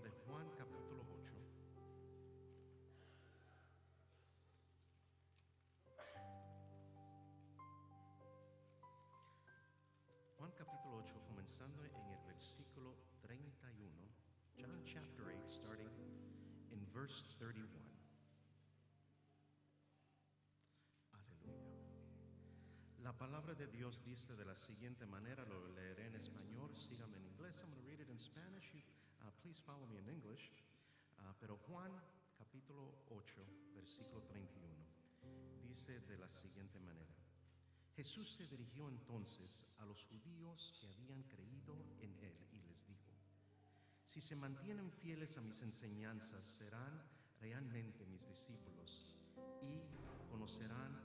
libro de Juan capítulo 8. Juan capítulo 8, comenzando en el versículo 31. John chapter 8, starting in verse 31. Aleluya. La palabra de Dios dice de la siguiente manera, lo leeré en español, síganme en inglés. I'm going to read it in Spanish. Please follow me in English. Pero Juan capítulo 8, versículo 31, dice de la siguiente manera. Jesús se dirigió entonces a los judíos que habían creído en él y les dijo: si se mantienen fieles a mis enseñanzas, serán realmente mis discípulos y conocerán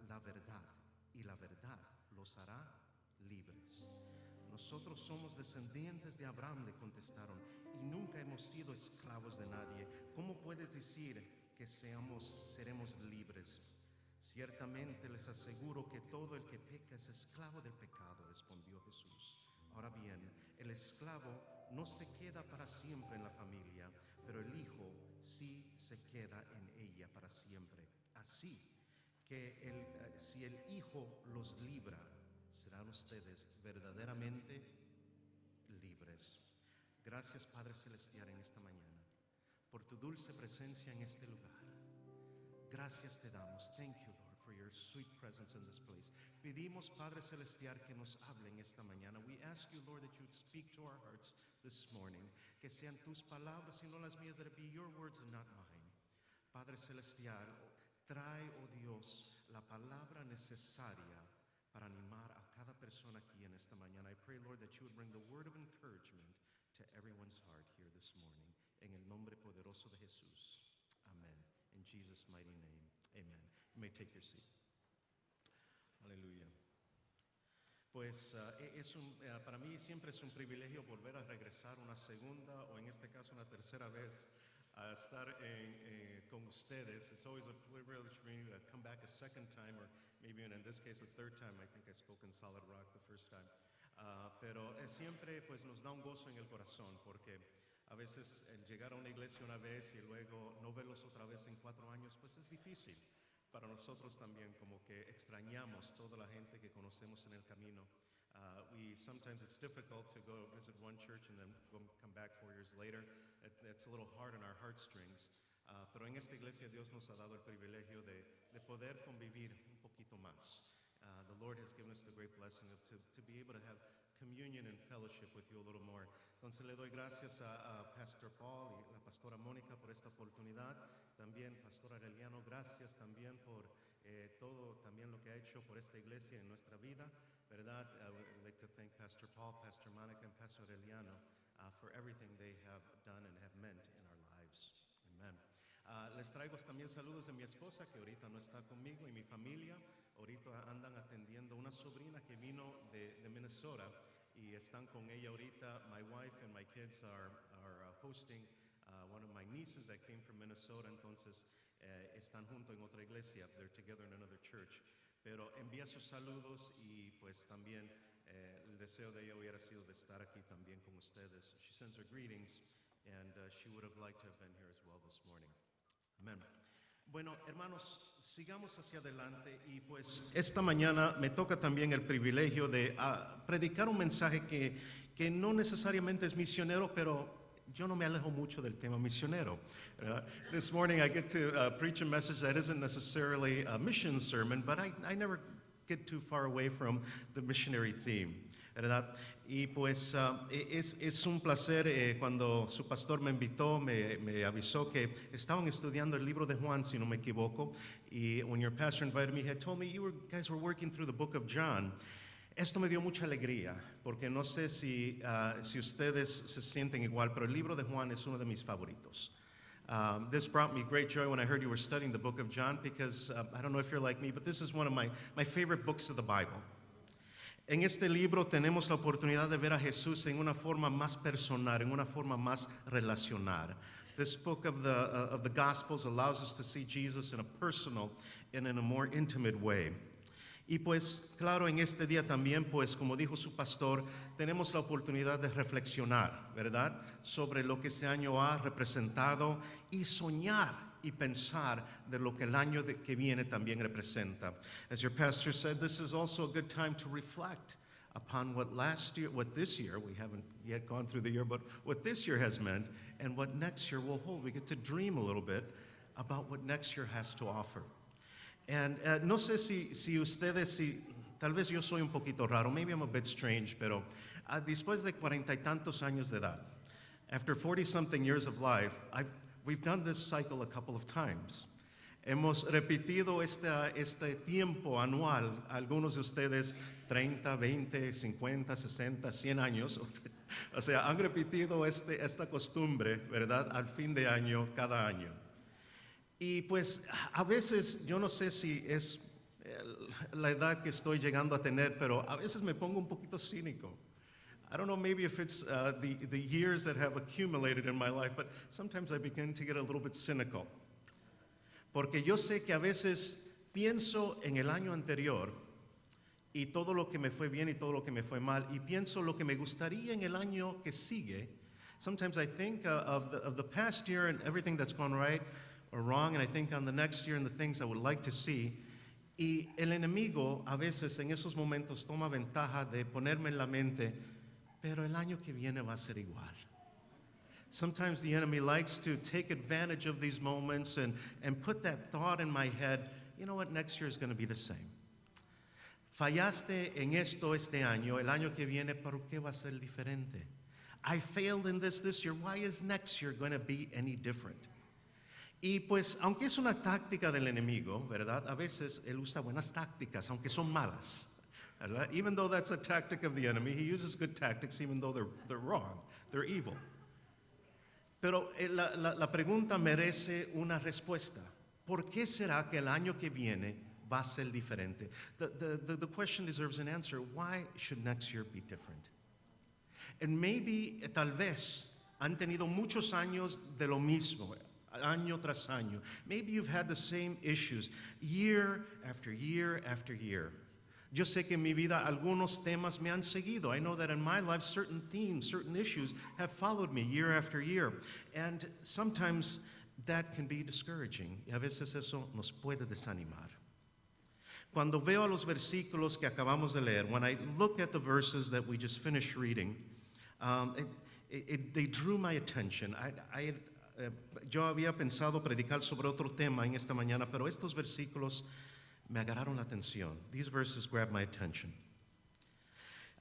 la verdad, y la verdad los hará libres. Nosotros somos descendientes de Abraham, le contestaron, y nunca hemos sido esclavos de nadie. ¿Cómo puedes decir que seremos libres? Ciertamente les aseguro que todo el que peca es esclavo del pecado, respondió Jesús. Ahora bien, el esclavo no se queda para siempre en la familia, pero el hijo sí se queda en ella para siempre. Así que si el hijo los libra, serán ustedes verdaderamente libres. Gracias, Padre Celestial, en esta mañana por tu dulce presencia en este lugar. Gracias te damos. Thank you, Lord, for your sweet presence in this place. Pedimos, Padre Celestial, que nos hable en esta mañana. We ask you, Lord, that you would speak to our hearts this morning. Que sean tus palabras y no las mías, that it be your words and not mine. Padre Celestial, trae, oh Dios, la palabra necesaria para animar a cada persona aquí en esta mañana. I pray, Lord, that you would bring the word of encouragement to everyone's heart here this morning. En el nombre poderoso de Jesús. Amén. In Jesus' mighty name, amen. You may take your seat. Aleluya. Pues para mí siempre es un privilegio volver a regresar una segunda o en este caso una tercera vez a estar con ustedes. It's always a privilege for me to come back a second time, or maybe in this case a third time. I think I spoke in Solid Rock the first time. Pero siempre pues nos da un gozo en el corazón, porque a veces el llegar a una iglesia una vez y luego no verlos otra vez en 4 años, pues es difícil. Para nosotros también, como que extrañamos toda la gente que conocemos en el camino. Sometimes it's difficult to go visit one church and then come back 4 years later. It's a little hard on our heartstrings. Pero en esta iglesia Dios nos ha dado el privilegio de poder convivir un poquito más. The Lord has given us the great blessing to be able to have communion and fellowship with you a little more. Entonces le doy gracias a Pastor Paul y la pastora Mónica por esta oportunidad. También Pastor Aureliano, gracias también por todo también lo que ha hecho por esta iglesia en nuestra vida, ¿verdad? I would like to thank Pastor Paul, Pastor Mónica, and Pastor Aureliano for everything they have done and have meant in our lives. Amen. Les traigo también saludos de mi esposa, que ahorita no está conmigo, y mi familia. Ahorita andan atendiendo una sobrina que vino de Minnesota y están con ella ahorita. My wife and my kids are hosting one of my nieces that came from Minnesota. Entonces están juntos en otra iglesia. They're together in another church. Pero envía sus saludos y pues también el deseo de ella hubiera sido de estar aquí también con ustedes. She sends her greetings and she would have liked to have been here as well this morning. Amen. Bueno, hermanos, sigamos hacia adelante y pues esta mañana me toca también el privilegio de predicar un mensaje que no necesariamente es misionero, pero yo no me alejo mucho del tema misionero. This morning I get to preach a message that isn't necessarily a mission sermon, but I never get too far away from the missionary theme, ¿verdad? Y pues es un placer cuando su pastor me invitó, me avisó que estaban estudiando el libro de Juan, si no me equivoco, y when your pastor invited me, he had told me you guys were working through the book of John. Esto me dio mucha alegría, porque no sé si ustedes se sienten igual, pero el libro de Juan es uno de mis favoritos. This brought me great joy when I heard you were studying the book of John, because I don't know if you're like me, but this is one of my favorite books of the Bible. En este libro tenemos la oportunidad de ver a Jesús en una forma más personal, en una forma más relacional. This book of the Gospels allows us to see Jesus in a personal and in a more intimate way. Y pues claro, en este día también, pues como dijo su pastor, tenemos la oportunidad de reflexionar, ¿verdad? Sobre lo que este año ha representado y soñar y pensar de lo que el año que viene también representa. As your pastor said, this is also a good time to reflect upon what this year, we haven't yet gone through the year, but what this year has meant and what next year will hold. We get to dream a little bit about what next year has to offer. And no sé si ustedes, tal vez yo soy un poquito raro, maybe I'm a bit strange, pero después de 40 y tantos años de edad, after 40-something years of life, we've done this cycle a couple of times. Hemos repetido este tiempo anual, algunos de ustedes 30, 20, 50, 60, 100 años, o sea, han repetido esta costumbre, ¿verdad? Al fin de año, cada año. Y pues a veces, yo no sé si es la edad que estoy llegando a tener, pero a veces me pongo un poquito cínico. I don't know, maybe if it's the years that have accumulated in my life, but sometimes I begin to get a little bit cynical. Porque yo sé que a veces pienso en el año anterior y todo lo que me fue bien y todo lo que me fue mal, y pienso lo que me gustaría en el año que sigue. Sometimes I think of the past year and everything that's gone right or wrong, and I think on the next year and the things I would like to see. Y el enemigo a veces en esos momentos toma ventaja de ponerme en la mente, pero el año que viene va a ser igual. Sometimes the enemy likes to take advantage of these moments and put that thought in my head, you know what, next year is going to be the same. Fallaste en esto este año, el año que viene, ¿por qué va a ser diferente? I failed in this year, why is next year going to be any different? Y pues, aunque es una táctica del enemigo, ¿verdad? A veces él usa buenas tácticas, aunque son malas, ¿verdad? Even though that's a tactic of the enemy, he uses good tactics even though they're wrong, they're evil. Pero la pregunta merece una respuesta. ¿Por qué será que el año que viene va a ser diferente? The question deserves an answer. Why should next year be different? And maybe, tal vez, han tenido muchos años de lo mismo, año tras año. Maybe you've had the same issues year after year after year. Yo sé que en mi vida algunos temas me han seguido. I know that in my life certain themes, certain issues have followed me year after year. And sometimes that can be discouraging. Y a veces eso nos puede desanimar. Cuando veo los versículos que acabamos de leer, when I look at the verses that we just finished reading, they drew my attention. Yo había pensado predicar sobre otro tema en esta mañana, pero estos versículos me agarraron la atención. These verses grabbed my attention.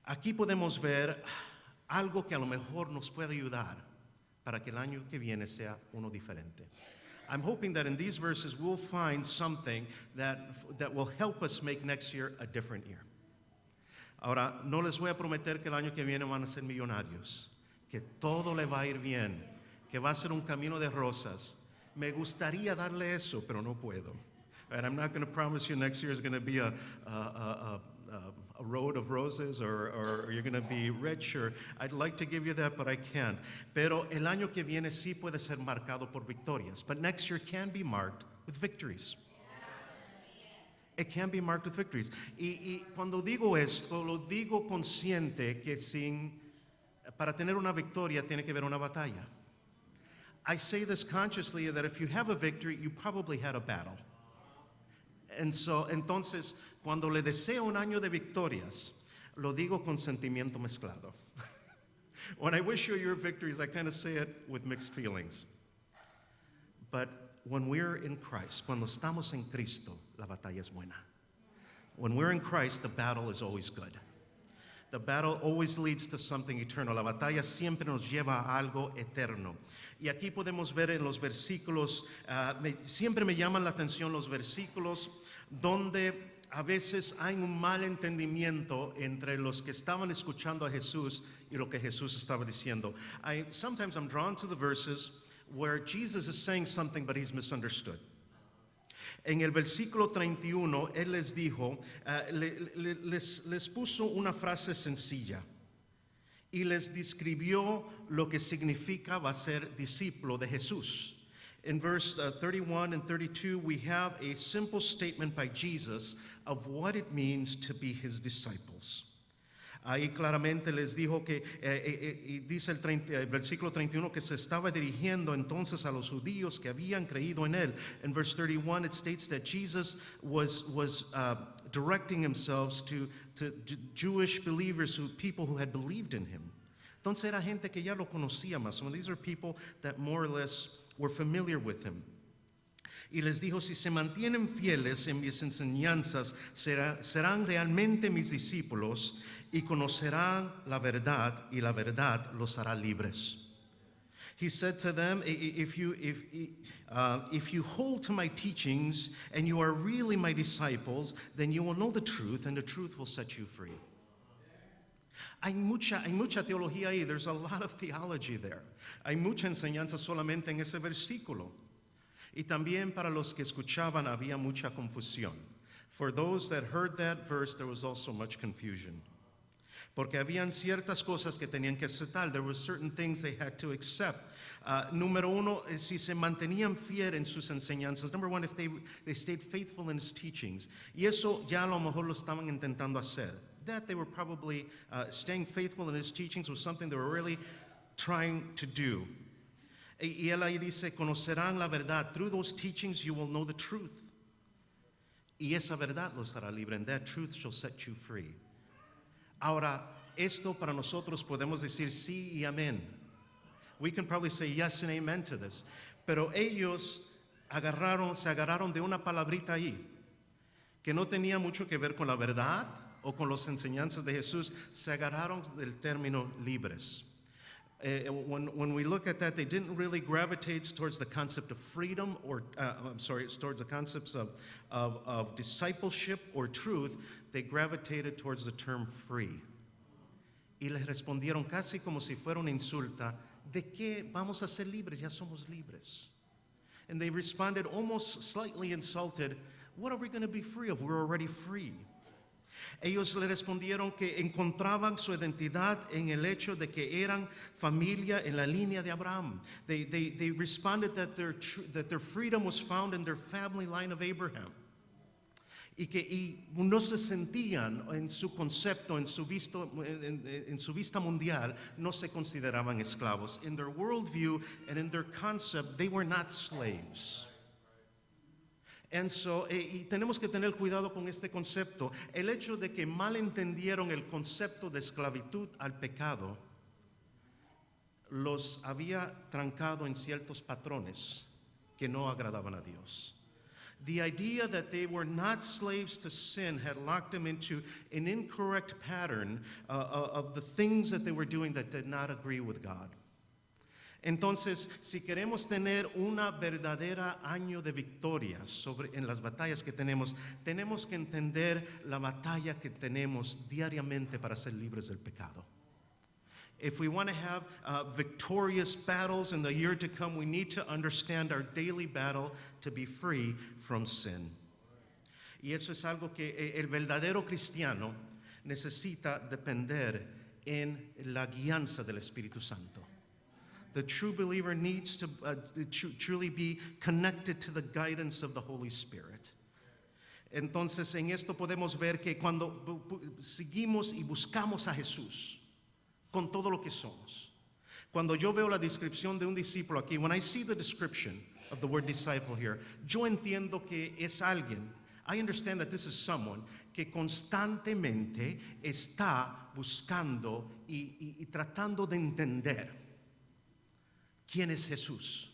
Aquí podemos ver algo que a lo mejor nos puede ayudar para que el año que viene sea uno diferente. I'm hoping that in these verses we'll find something that will help us make next year a different year. Ahora, no les voy a prometer que el año que viene van a ser millonarios, que todo le va a ir bien, que va a ser un camino de rosas. Me gustaría darle eso, pero no puedo. And I'm not going to promise you next year is going to be a road of roses or you're going to be rich, or I'd like to give you that, but I can't. Pero el año que viene sí puede ser marcado por victorias. But next year can be marked with victories. It can be marked with victories. Y cuando digo esto, lo digo consciente que para tener una victoria tiene que haber una batalla. I say this consciously that if you have a victory, you probably had a battle. Entonces, cuando le deseo un año de victorias, lo digo con sentimiento mezclado. When I wish you your victories, I kind of say it with mixed feelings. But when we're in Christ, cuando estamos en Cristo, la batalla es buena. When we're in Christ, the battle is always good. The battle always leads to something eternal. La batalla siempre nos lleva a algo eterno. Y aquí podemos ver en los versículos, siempre me llaman la atención los versículos donde a veces hay un mal entendimiento entre los que estaban escuchando a Jesús y lo que Jesús estaba diciendo. Sometimes I'm drawn to the verses where Jesus is saying something but he's misunderstood. En el versículo 31, Él les dijo, les puso una frase sencilla y les describió lo que significaba ser discípulo de Jesús. In verse 31 and 32, we have a simple statement by Jesus of what it means to be his disciples. Ahí claramente les dijo que, y dice el versículo 31, que se estaba dirigiendo entonces a los judíos que habían creído en él. In verse 31, it states that Jesus was directing himself to Jewish believers, people who had believed in him. Entonces era gente que ya lo conocía más. So these are people that more or less were familiar with him. Y les dijo, si se mantienen fieles en mis enseñanzas, serán realmente mis discípulos y conocerán la verdad, y la verdad los hará libres. He said to them, if you hold to my teachings and you are really my disciples, then you will know the truth and the truth will set you free. Hay mucha teología ahí. There's a lot of theology there. Hay mucha enseñanza solamente en ese versículo. Y también para los que escuchaban había mucha confusión. For those that heard that verse, there was also much confusion. Porque habían ciertas cosas que tenían que aceptar. There were certain things they had to accept. Número uno, si se mantenían fiel en sus enseñanzas. Number one, if they stayed faithful in his teachings. Y eso ya a lo mejor lo estaban intentando hacer. That they were probably staying faithful in his teachings was something they were really trying to do. Y él ahí dice, conocerán la verdad. Through those teachings you will know the truth. Y esa verdad los hará libre. And that truth shall set you free. Ahora, esto para nosotros podemos decir sí y amén. We can probably say yes and amen to this. Pero ellos se agarraron de una palabrita ahí que no tenía mucho que ver con la verdad o con las enseñanzas de Jesús. Se agarraron del término libres. When we look at that, they didn't really gravitate towards the concept of freedom towards the concepts of discipleship or truth. They gravitated towards the term free. Y les respondieron casi como si fuera una insulta. ¿De qué vamos a ser libres? Ya somos libres. And they responded almost slightly insulted. What are we going to be free of? We're already free. Ellos le respondieron que encontraban su identidad en el hecho de que eran familia en la línea de Abraham. They responded that their freedom was found in their family line of Abraham. Y no se sentían en su concepto, en su vista mundial, no se consideraban esclavos. In their worldview and in their concept, they were not slaves. And so, y tenemos que tener cuidado con este concepto. El hecho de que malentendieron el concepto de esclavitud al pecado los había trancado en ciertos patrones que no agradaban a Dios. The idea that they were not slaves to sin had locked them into an incorrect pattern of the things that they were doing that did not agree with God. Entonces, si queremos tener una verdadera año de victorias en las batallas que tenemos que entender la batalla que tenemos diariamente para ser libres del pecado. If we want to have victorious battles in the year to come, we need to understand our daily battle to be free from sin. Y eso es algo que el verdadero cristiano necesita depender en la guianza del Espíritu Santo. The true believer needs to truly be connected to the guidance of the Holy Spirit. Entonces, en esto podemos ver que cuando seguimos y buscamos a Jesús con todo lo que somos. Cuando yo veo la descripción de un discípulo aquí, when I see the description of the word disciple here, yo entiendo que es alguien. I understand that this is someone que constantemente está buscando y tratando de entender quién es Jesús.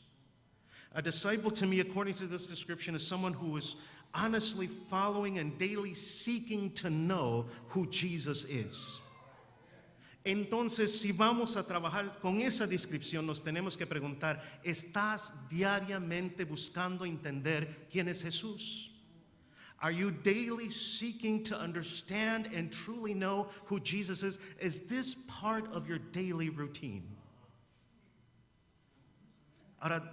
A disciple to me, according to this description, is someone who is honestly following and daily seeking to know who Jesus is. Entonces, si vamos a trabajar con esa descripción, nos tenemos que preguntar, ¿estás diariamente buscando entender quién es Jesús? Are you daily seeking to understand and truly know who Jesus is? Is this part of your daily routine? Ahora,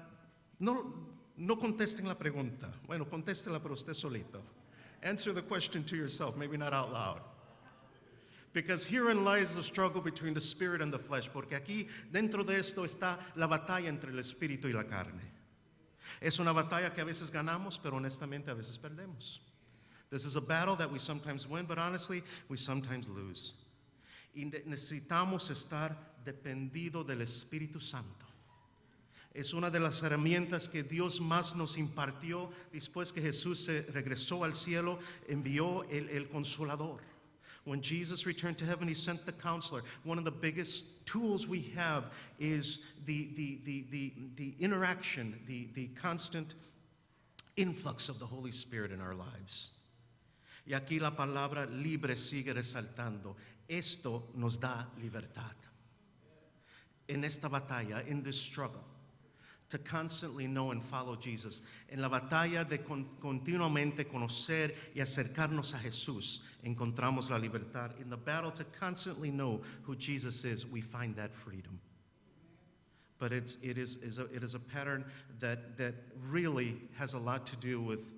no contesten la pregunta. Bueno, contéstela para usted solito. Answer the question to yourself, maybe not out loud. Because herein lies the struggle between the spirit and the flesh. Porque aquí, dentro de esto, está la batalla entre el espíritu y la carne. Es una batalla que a veces ganamos, pero honestamente a veces perdemos. This is a battle that we sometimes win, but honestly, we sometimes lose. Y necesitamos estar dependido del Espíritu Santo. Es una de las herramientas que Dios más nos impartió después que Jesús se regresó al cielo, envió el Consolador. When Jesus returned to heaven, he sent the Counselor. One of the biggest tools we have is the interaction, the constant influx of the Holy Spirit in our lives. Y aquí la palabra libre sigue resaltando. Esto nos da libertad. En esta batalla, in this struggle, to constantly know and follow Jesus. En la batalla de continuamente conocer y acercarnos a Jesús, encontramos la libertad. In the battle to constantly know who Jesus is, we find that freedom. But it is a pattern that really has a lot to do with,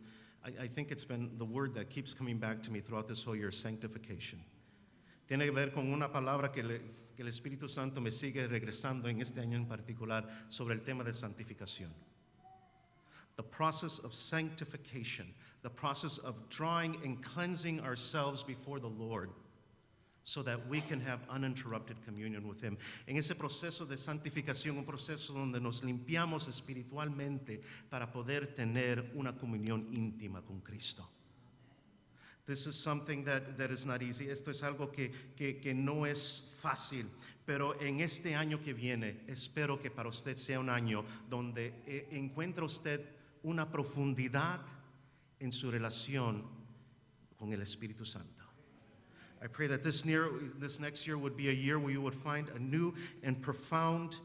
I think it's been the word that keeps coming back to me throughout this whole year, sanctification. Tiene que ver con una palabra que el Espíritu Santo me sigue regresando en este año en particular sobre el tema de santificación. The process of sanctification, the process of drawing and cleansing ourselves before the Lord so that we can have uninterrupted communion with Him. En ese proceso de santificación, un proceso donde nos limpiamos espiritualmente para poder tener una comunión íntima con Cristo. This is something that is not easy. Esto es algo que no es fácil. Pero en este año que viene, espero que para usted sea un año donde encuentre usted una profundidad en su relación con el Espíritu Santo. I pray that this next year would be a year where you would find a new and profound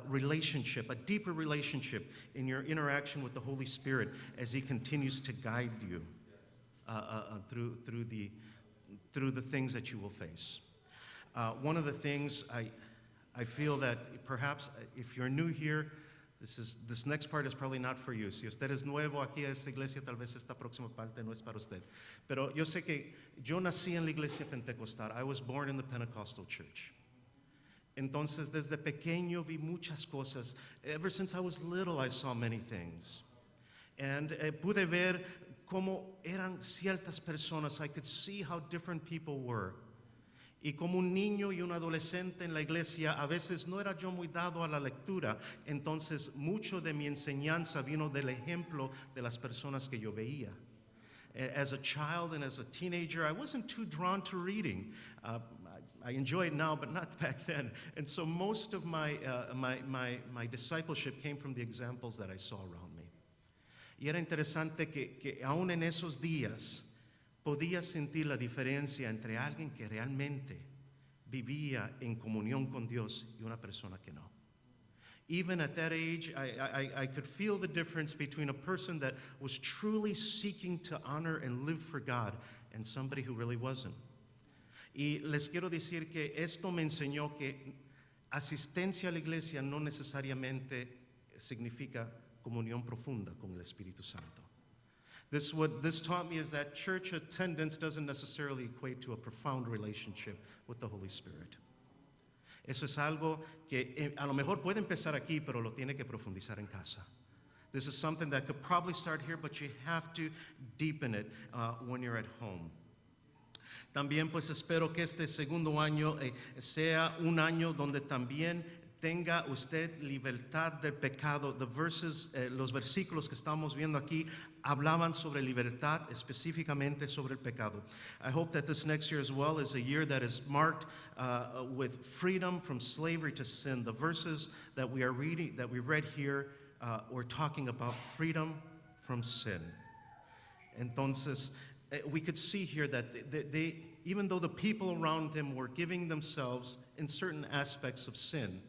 relationship, a deeper relationship in your interaction with the Holy Spirit as He continues to guide you. Through the things that you will face. One of the things I feel that perhaps if you're new here, this next part is probably not for you. Si usted es nuevo aquí a esta iglesia, tal vez esta próxima parte no es para usted. Pero yo sé que yo nací en la iglesia pentecostal. I was born in the Pentecostal church. Entonces, desde pequeño vi muchas cosas. Ever since I was little, I saw many things. And pude ver cómo eran ciertas personas. I could see how different people were. Y como un niño y un adolescente en la iglesia, a veces no era yo muy dado a la lectura. Entonces, mucho de mi enseñanza vino del ejemplo de las personas que yo veía. As a child and as a teenager, I wasn't too drawn to reading. I enjoy it now, but not back then. And so most of my discipleship came from the examples that I saw around me. Y era interesante que aún en esos días podía sentir la diferencia entre alguien que realmente vivía en comunión con Dios y una persona que no. Even at that age, I could feel the difference between a person that was truly seeking to honor and live for God and somebody who really wasn't. Y les quiero decir que esto me enseñó que asistencia a la iglesia no necesariamente significa comunión profunda con el Espíritu Santo. What this taught me is that church attendance doesn't necessarily equate to a profound relationship with the Holy Spirit. Eso es algo que a lo mejor puede empezar aquí, pero lo tiene que profundizar en casa. This is something that could probably start here, but you have to deepen it when you're at home. También pues espero que este segundo año sea un año donde también tenga usted libertad del pecado. Los versículos que estamos viendo aquí hablaban sobre libertad, específicamente sobre el pecado. I hope that this next year as well is a year that is marked with freedom from slavery to sin. The verses that we read here, we're talking about freedom from sin. Entonces, we could see here that they, even though the people around him were giving themselves in certain aspects of sin,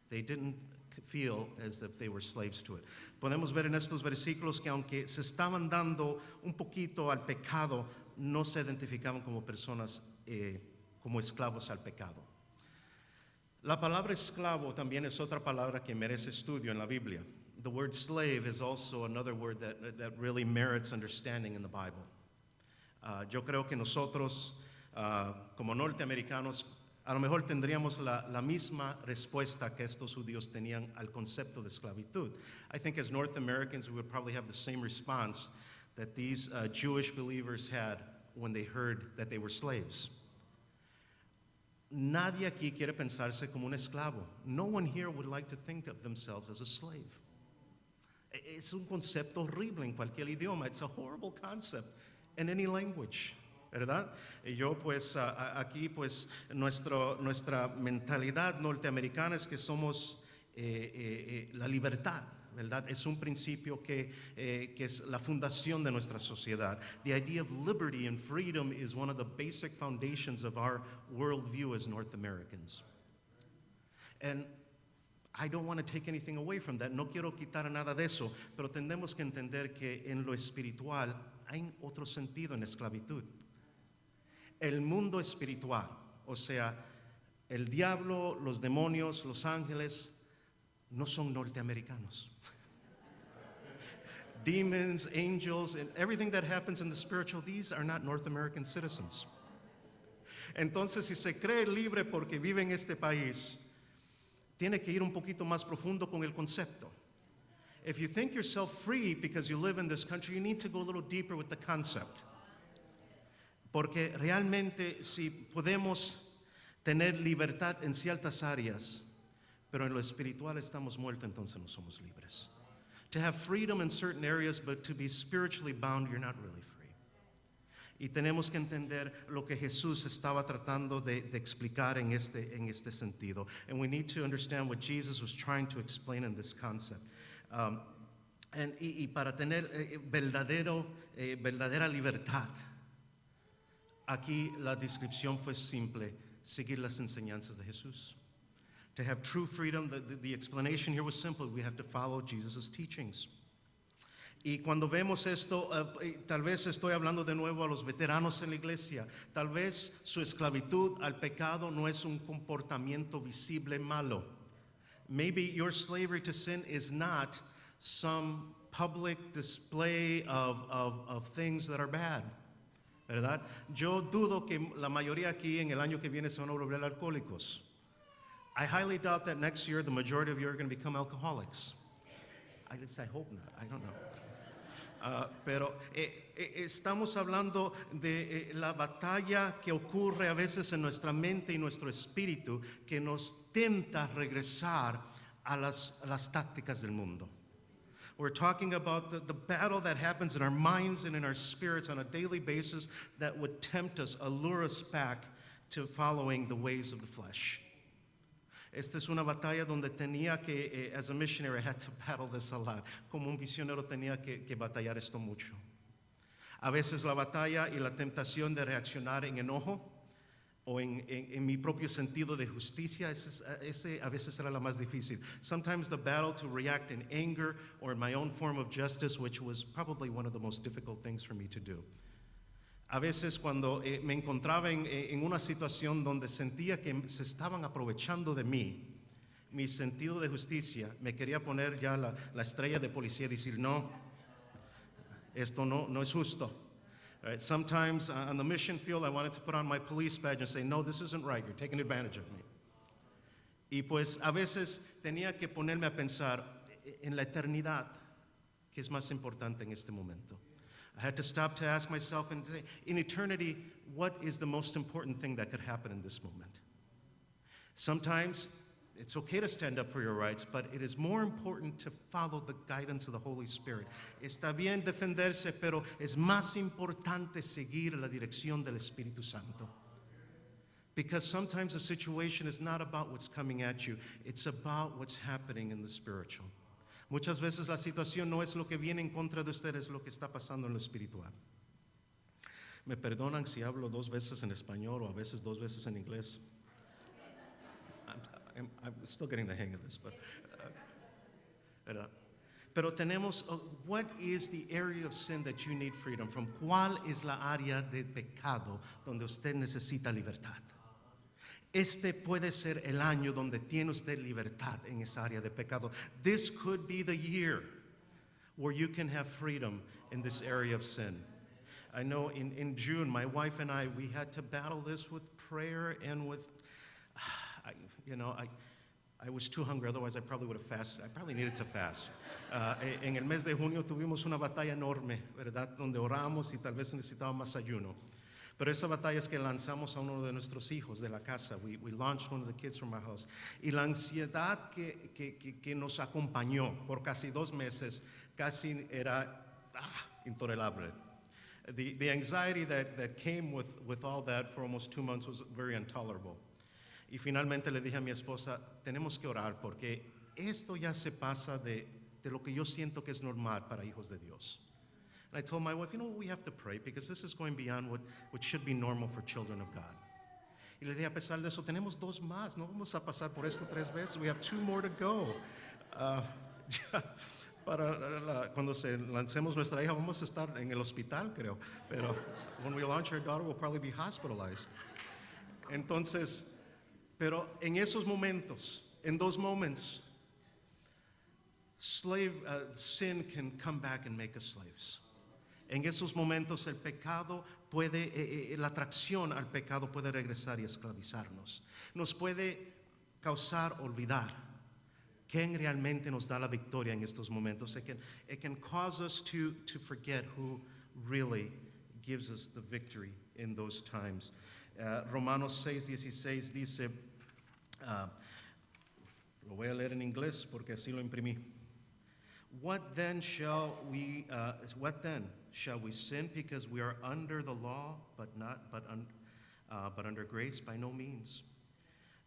they didn't feel as if they were slaves to it. Podemos ver en estos versículos que aunque se estaban dando un poquito al pecado, no se identificaban como personas, como esclavos al pecado. La palabra esclavo también es otra palabra que merece estudio en la Biblia. The word slave is also another word that really merits understanding in the Bible. Yo creo que nosotros, como norteamericanos, A lo mejor tendríamos la misma respuesta que estos judíos tenían al concepto de esclavitud. I think as North Americans, we would probably have the same response that these Jewish believers had when they heard that they were slaves. Nadie aquí quiere pensarse como un esclavo. No one here would like to think of themselves as a slave. Es un concepto horrible en cualquier idioma. It's a horrible concept in any language. ¿Verdad? Y yo pues aquí pues nuestra mentalidad norteamericana es que somos la libertad, ¿verdad? Es un principio que es la fundación de nuestra sociedad. The idea of liberty and freedom is one of the basic foundations of our worldview as North Americans. And I don't want to take anything away from that. No quiero quitar nada de eso, pero tenemos que entender que en lo espiritual hay otro sentido en esclavitud. El mundo espiritual, o sea, el diablo, los demonios, los ángeles, no son norteamericanos. Demons, angels, and everything that happens in the spiritual, these are not North American citizens. Entonces, si se cree libre porque vive en este país, tiene que ir un poquito más profundo con el concepto. If you think yourself free because you live in this country, you need to go a little deeper with the concept. Porque realmente si podemos tener libertad en ciertas áreas, pero en lo espiritual estamos muertos, entonces no somos libres. To have freedom in certain areas, but to be spiritually bound, you're not really free. Y tenemos que entender lo que Jesús estaba tratando de explicar en este sentido. And we need to understand what Jesus was trying to explain in this concept. Y para tener verdadera libertad, aquí la descripción fue simple, seguir las enseñanzas de Jesús. To have true freedom, the explanation here was simple. We have to follow Jesus' teachings. Y cuando vemos esto, tal vez estoy hablando de nuevo a los veteranos en la iglesia. Tal vez su esclavitud al pecado no es un comportamiento visible malo. Maybe your slavery to sin is not some public display of things that are bad. ¿Verdad? Yo dudo que la mayoría aquí en el año que viene se van a volver alcohólicos. I highly doubt that next year the majority of you are going to become alcoholics. I hope not. I don't know. Pero estamos hablando de la batalla que ocurre a veces en nuestra mente y nuestro espíritu que nos tenta regresar a las tácticas del mundo. We're talking about the battle that happens in our minds and in our spirits on a daily basis that would tempt us, allure us back to following the ways of the flesh. Esta es una batalla donde tenía que, as a missionary, I had to battle this a lot. Como un misionero tenía que batallar esto mucho. A veces la batalla y la tentación de reaccionar en enojo o en mi propio sentido de justicia, ese a veces era la más difícil. Sometimes the battle to react in anger or in my own form of justice, which was probably one of the most difficult things for me to do. A veces cuando me encontraba en una situación donde sentía que se estaban aprovechando de mí, mi sentido de justicia, me quería poner ya la estrella de policía y decir, no, esto no es justo. Right? Sometimes on the mission field, I wanted to put on my police badge and say, no, this isn't right, you're taking advantage of me. Y pues a veces tenía que ponerme a pensar en la eternidad, que es más importante en este momento. I had to stop to ask myself and say, in eternity, what is the most important thing that could happen in this moment? Sometimes it's okay to stand up for your rights, but it is more important to follow the guidance of the Holy Spirit. Está bien defenderse, pero es más importante seguir la dirección del Espíritu Santo. Because sometimes the situation is not about what's coming at you, it's about what's happening in the spiritual. Muchas veces la situación no es lo que viene en contra de ustedes, es lo que está pasando en lo espiritual. Me perdonan si hablo 2 veces en español o a veces 2 veces en inglés. I'm still getting the hang of this, but pero tenemos, what is the area of sin that you need freedom from? ¿Cuál es la área de pecado donde usted necesita libertad? Este puede ser el año donde tiene usted libertad en esa área de pecado. This could be the year where you can have freedom in this area of sin. I know in June, my wife and I, we had to battle this with prayer and with I, you know, I was too hungry, otherwise I probably would have fasted. I probably needed to fast. En el mes de junio tuvimos una batalla enorme, ¿verdad? Donde oramos y tal vez necesitábamos más ayuno. Pero esa batalla es que lanzamos a uno de nuestros hijos de la casa. We launched one of the kids from our house. Y la ansiedad que nos acompañó por casi 2 meses casi era intolerable. The anxiety that came with all that for almost 2 months was very intolerable. Y finalmente le dije a mi esposa, tenemos que orar porque esto ya se pasa de lo que yo siento que es normal para hijos de Dios. And I told my wife, you know what, we have to pray because this is going beyond what should be normal for children of God. Y le dije, a pesar de eso, tenemos 2 más, no vamos a pasar por esto 3 veces. We have 2 more to go. Cuando lancemos nuestra hija, vamos a estar en el hospital, creo. Pero when we launch our daughter, we'll probably be hospitalized. Entonces, pero en esos momentos, in those moments, sin can come back and make us slaves. En esos momentos el pecado puede, la atracción al pecado puede regresar y esclavizarnos. Nos puede causar olvidar quién realmente nos da la victoria en estos momentos. It can cause us to forget who really gives us the victory in those times. Romanos 6:16 dice, lo voy a leer en inglés porque así lo imprimí. What then shall we sin because we are under the law, but under grace? By no means.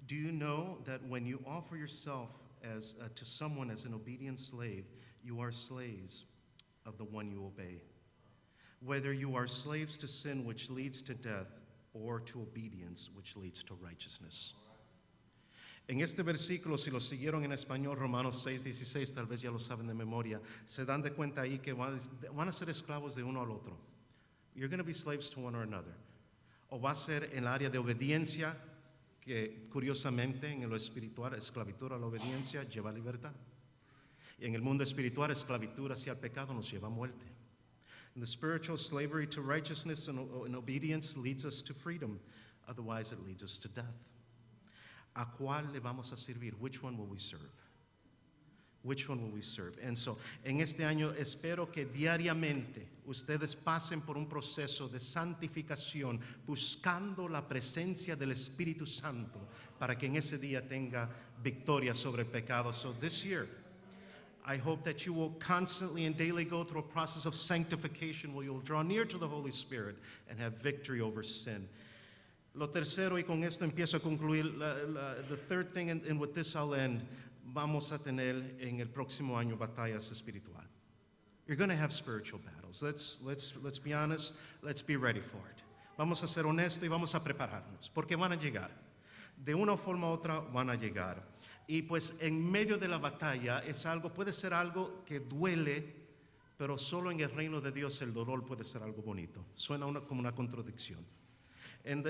Do you know that when you offer yourself as to someone as an obedient slave, you are slaves of the one you obey, whether you are slaves to sin, which leads to death, or to obedience, which leads to righteousness. En este versículo, si lo siguieron en español, Romanos 6:16, tal vez ya lo saben de memoria, se dan de cuenta ahí que van a ser esclavos de uno al otro. You're going to be slaves to one or another. O va a ser en el área de obediencia, que curiosamente en lo espiritual, esclavitud a la obediencia lleva a libertad. Y en el mundo espiritual, esclavitud hacia el pecado nos lleva a muerte. In the spiritual, slavery to righteousness and obedience leads us to freedom. Otherwise, it leads us to death. ¿A cuál le vamos a servir? Which one will we serve? Which one will we serve? And so, en este año espero que diariamente ustedes pasen por un proceso de santificación, buscando la presencia del Espíritu Santo, para que en ese día tenga victoria sobre el pecado. So this year, I hope that you will constantly and daily go through a process of sanctification where you'll draw near to the Holy Spirit and have victory over sin. Lo tercero, y con esto empiezo a concluir, the third thing, and with this I'll end, vamos a tener en el próximo año batallas espiritual. You're going to have spiritual battles. Let's be honest, let's be ready for it. Vamos a ser honestos y vamos a prepararnos, porque van a llegar. De una forma u otra van a llegar. Y pues en medio de la batalla puede ser algo que duele, pero solo en el reino de Dios el dolor puede ser algo bonito. Suena como una contradicción. In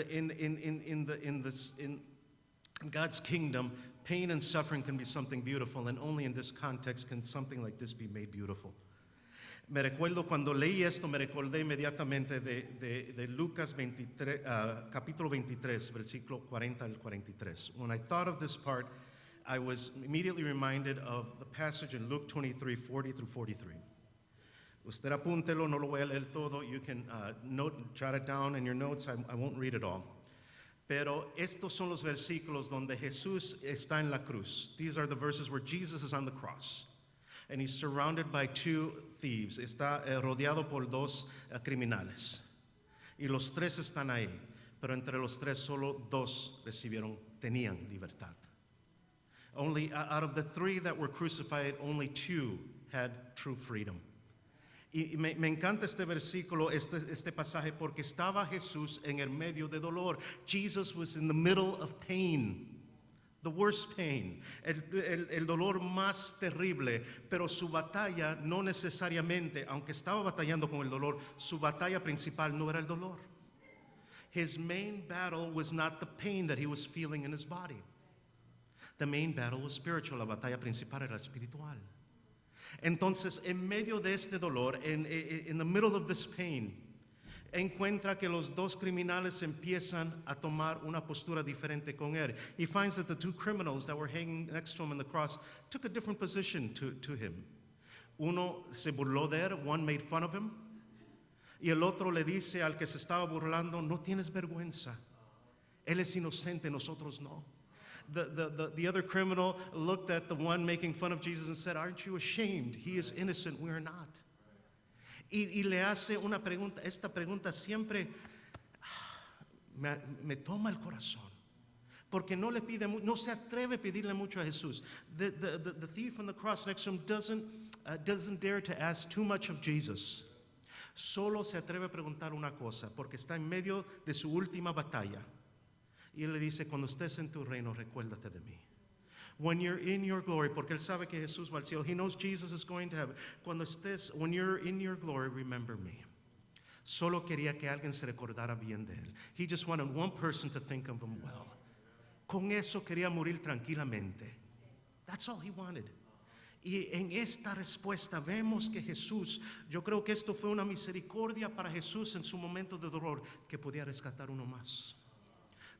God's kingdom, pain and suffering can be something beautiful, and only in this context can something like this be made beautiful. Me recuerdo cuando leí esto, me recordé inmediatamente de Lucas 23, capítulo 23, versículo 40 al 43. When I thought of this part, I was immediately reminded of the passage in Luke 23, 40 through 43. Usted apúntelo, no lo voy a leer todo. You can jot it down in your notes. I won't read it all. Pero estos son los versículos donde Jesús está en la cruz. These are the verses where Jesus is on the cross. And he's surrounded by 2 thieves. Está rodeado por 2 criminales. Y los 3 están ahí. Pero entre los 3 solo 2 tenían libertad. Only out of the 3 that were crucified, only 2 had true freedom. Y me encanta este versículo, este pasaje, porque estaba Jesús en el medio de dolor. Jesus was in the middle of pain, the worst pain, el dolor más terrible, pero su batalla no necesariamente, aunque estaba batallando con el dolor, su batalla principal no era el dolor. His main battle was not the pain that he was feeling in his body. The main battle was spiritual, la batalla principal era espiritual. Entonces, en medio de este dolor, in the middle of this pain, encuentra que los dos criminales empiezan a tomar una postura diferente con él. He finds that the two criminals that were hanging next to him on the cross took a different position to him. Uno se burló de él, one made fun of him, y el otro le dice al que se estaba burlando, no tienes vergüenza, él es inocente, nosotros no. The other criminal looked at the one making fun of Jesus and said, aren't you ashamed? He is innocent, we are not. Y le hace una pregunta, esta pregunta siempre me toma el corazón, porque no le pide, no se atreve a pedirle mucho a Jesús. The thief on the cross next to him doesn't dare to ask too much of Jesus. Solo se atreve a preguntar una cosa, porque está en medio de su última batalla. Y él le dice, cuando estés en tu reino, recuérdate de mí. When you're in your glory, porque él sabe que Jesús va al cielo. He knows Jesus is going to heaven. When you're in your glory, remember me. Solo quería que alguien se recordara bien de él. He just wanted one person to think of him well. Con eso quería morir tranquilamente. That's all he wanted. Y en esta respuesta vemos que Jesús, yo creo que esto fue una misericordia para Jesús en su momento de dolor, que podía rescatar uno más.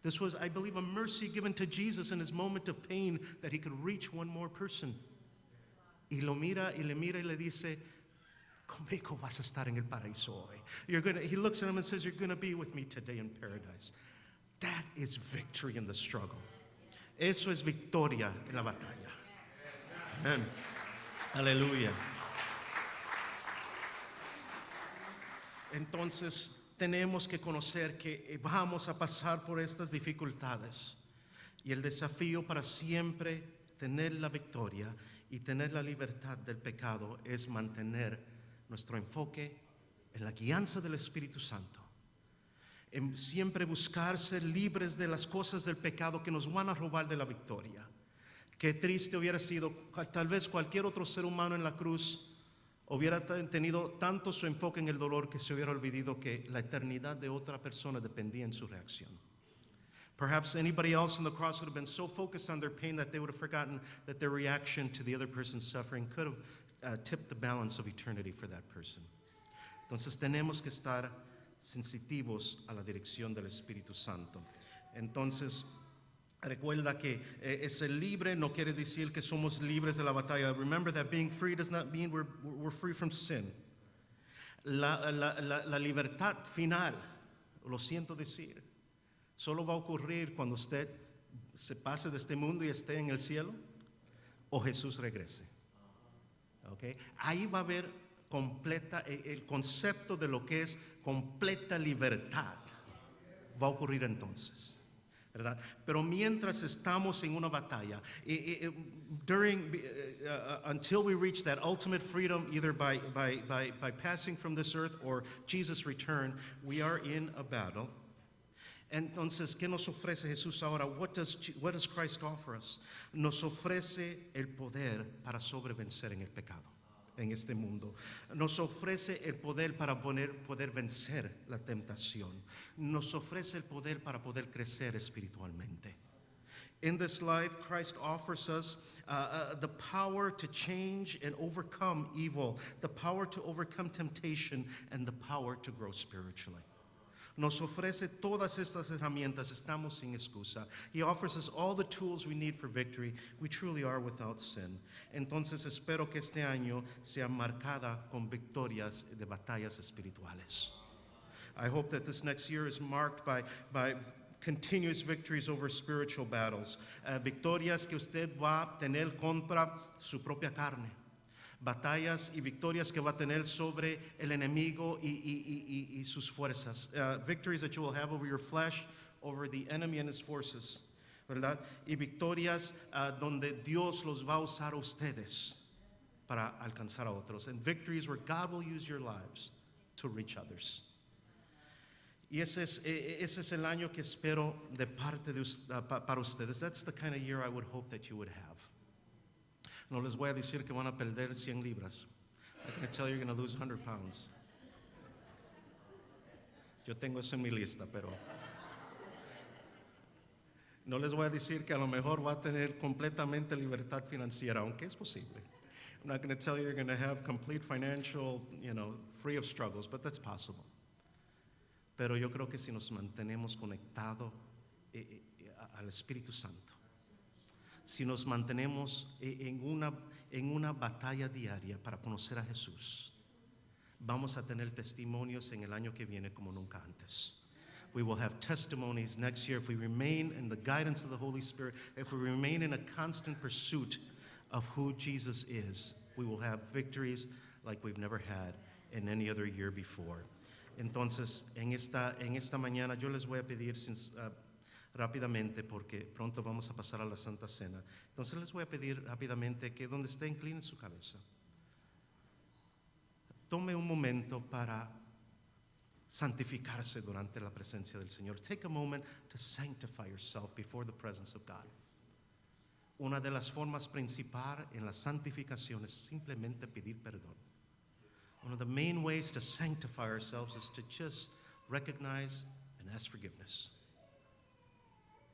This was, I believe, a mercy given to Jesus in his moment of pain, that he could reach one more person. Y lo mira y le mira y le dice, conmigo vas a estar en el paraíso hoy. He looks at him and says, you're going to be with me today in paradise. That is victory in the struggle. Eso es victoria en la batalla. Amen. Aleluya. Entonces, tenemos que conocer que vamos a pasar por estas dificultades, y el desafío para siempre tener la victoria y tener la libertad del pecado es mantener nuestro enfoque en la guianza del Espíritu Santo, en siempre buscar ser libres de las cosas del pecado que nos van a robar de la victoria. Qué triste hubiera sido, tal vez cualquier otro ser humano en la cruz hubiera tenido tanto su enfoque en el dolor que se hubiera olvidado que la eternidad de otra persona dependía en su reacción. Perhaps anybody else on the cross would have been so focused on their pain that they would have forgotten that their reaction to the other person's suffering could have tipped the balance of eternity for that person. Entonces tenemos que estar sensitivos a la dirección del Espíritu Santo. Entonces, recuerda que ser libre no quiere decir que somos libres de la batalla. Remember that being free does not mean we're free from sin. La libertad final, lo siento decir, solo va a ocurrir cuando usted se pase de este mundo y esté en el cielo, o Jesús regrese. ¿Okay? Ahí va a haber completa, el concepto de lo que es completa libertad va a ocurrir entonces. ¿Verdad? Pero mientras estamos en una batalla, until we reach that ultimate freedom, either by passing from this earth or Jesus' return, we are in a battle. Entonces, ¿qué nos ofrece Jesús ahora? What does Christ offer us? Nos ofrece el poder para sobrevencer en el pecado, en este mundo. Nos ofrece el poder para poder vencer la tentación. Nos ofrece el poder para poder crecer espiritualmente. In this life, Christ offers us the power to change and overcome evil, the power to overcome temptation, and the power to grow spiritually. Nos ofrece todas estas herramientas. Estamos sin excusa. He offers us all the tools we need for victory. We truly are without sin. Entonces espero que este año sea marcada con victorias de batallas espirituales. I hope that this next year is marked by continuous victories over spiritual battles. Victorias que usted va a tener contra su propia carne. Batallas y victorias que va a tener sobre el enemigo y sus fuerzas. Victories that you will have over your flesh, over the enemy and his forces, ¿verdad? Y victorias donde Dios los va a usar a ustedes para alcanzar a otros. And victories where God will use your lives to reach others. Y ese es el año que espero de parte de para ustedes. That's the kind of year I would hope that you would have. No les voy a decir que van a perder 100 libras. I'm going to tell you you're going to lose 100 pounds. Yo tengo eso en mi lista, pero no les voy a decir que a lo mejor va a tener completamente libertad financiera, aunque es posible. I'm not going to tell you you're going to have complete financial, free of struggles, but that's possible. Pero yo creo que si nos mantenemos conectados al Espíritu Santo, si nos mantenemos en una batalla diaria para conocer a Jesús, vamos a tener testimonios en el año que viene como nunca antes. We will have testimonies next year if we remain in the guidance of the Holy Spirit, if we remain in a constant pursuit of who Jesus is. We will have victories like we've never had in any other year before. Entonces, en esta mañana yo les voy a pedir rápidamente, porque pronto vamos a pasar a la Santa Cena. Entonces les voy a pedir rápidamente que donde esté incline su cabeza. Tome un momento para santificarse durante la presencia del Señor. Take a moment to sanctify yourself before the presence of God. Una de las formas principales en la santificación es simplemente pedir perdón. One of the main ways to sanctify ourselves is to just recognize and ask forgiveness.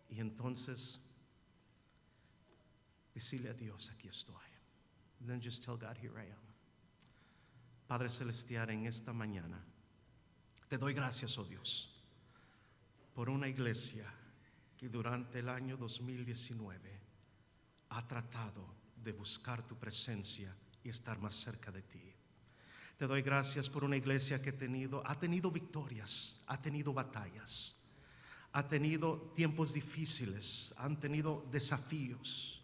Y entonces, decirle a Dios, aquí estoy. And then just tell God, here I am. Padre Celestial, en esta mañana, te doy gracias, oh Dios, por una iglesia que durante el año 2019 ha tratado de buscar tu presencia y estar más cerca de ti. Te doy gracias por una iglesia que ha tenido victorias, ha tenido batallas, ha tenido tiempos difíciles, han tenido desafíos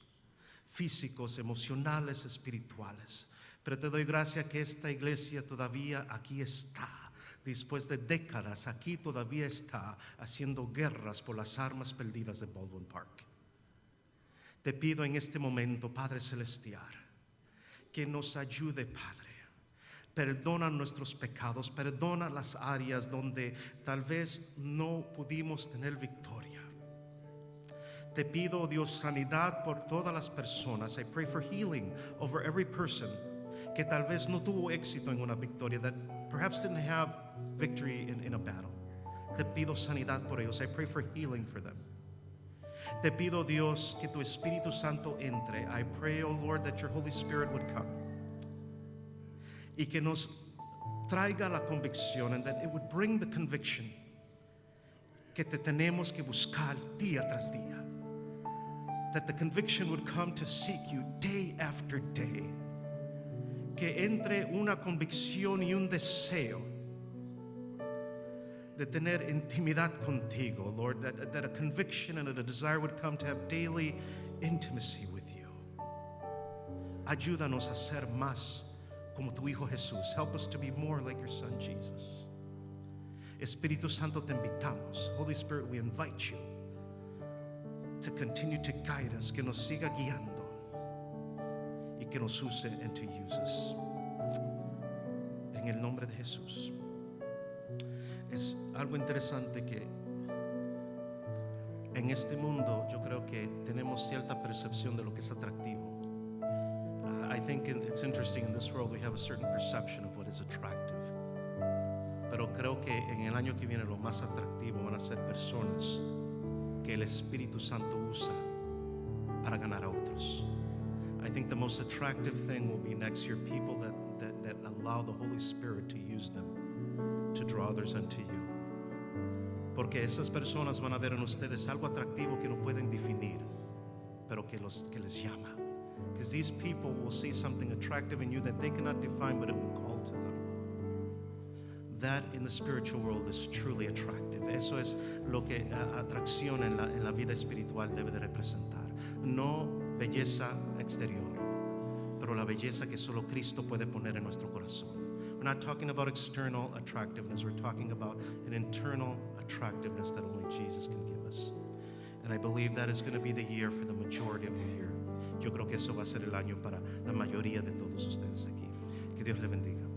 físicos, emocionales, espirituales. Pero te doy gracias que esta iglesia todavía aquí está. Después de décadas, aquí todavía está haciendo guerras por las armas perdidas de Baldwin Park. Te pido en este momento, Padre Celestial, que nos ayude, Padre. Perdona nuestros pecados, perdona las áreas donde tal vez no pudimos tener victoria. Te pido, Dios, sanidad por todas las personas. I pray for healing over every person que tal vez no tuvo éxito en una victoria, that perhaps didn't have victory in a battle. Te pido sanidad por ellos. I pray for healing for them. Te pido, Dios, que tu Espíritu Santo entre. I pray, oh Lord, that your Holy Spirit would come y que nos traiga la convicción, and that it would bring the conviction que te tenemos que buscar día tras día. That the conviction would come to seek you day after day. Que entre una convicción y un deseo de tener intimidad contigo, Lord, that a conviction and a desire would come to have daily intimacy with you. Ayúdanos a ser más como tu Hijo Jesús. Help us to be more like your Son Jesus. Espíritu Santo, te invitamos. Holy Spirit, we invite you to continue to guide us, que nos siga guiando y que nos use and to use us. En el nombre de Jesús. Es algo interesante que en este mundo yo creo que tenemos cierta percepción de lo que es atractivo. I think it's interesting, in this world we have a certain perception of what is attractive. Pero creo que en el año que viene lo más atractivo van a ser personas que el Espíritu Santo usa para ganar a otros. I think the most attractive thing will be next year people that allow the Holy Spirit to use them to draw others unto you. Porque esas personas van a ver en ustedes algo atractivo que no pueden definir, pero que les llama. Because these people will see something attractive in you that they cannot define, but it will call to them. That in the spiritual world is truly attractive. Eso es lo que atracción en la vida espiritual debe de representar. No belleza exterior, pero la belleza que solo Cristo puede poner en nuestro corazón. We're not talking about external attractiveness. We're talking about an internal attractiveness that only Jesus can give us. And I believe that is going to be the year for the majority of you here. Yo creo que eso va a ser el año para la mayoría de todos ustedes aquí. Que Dios le bendiga.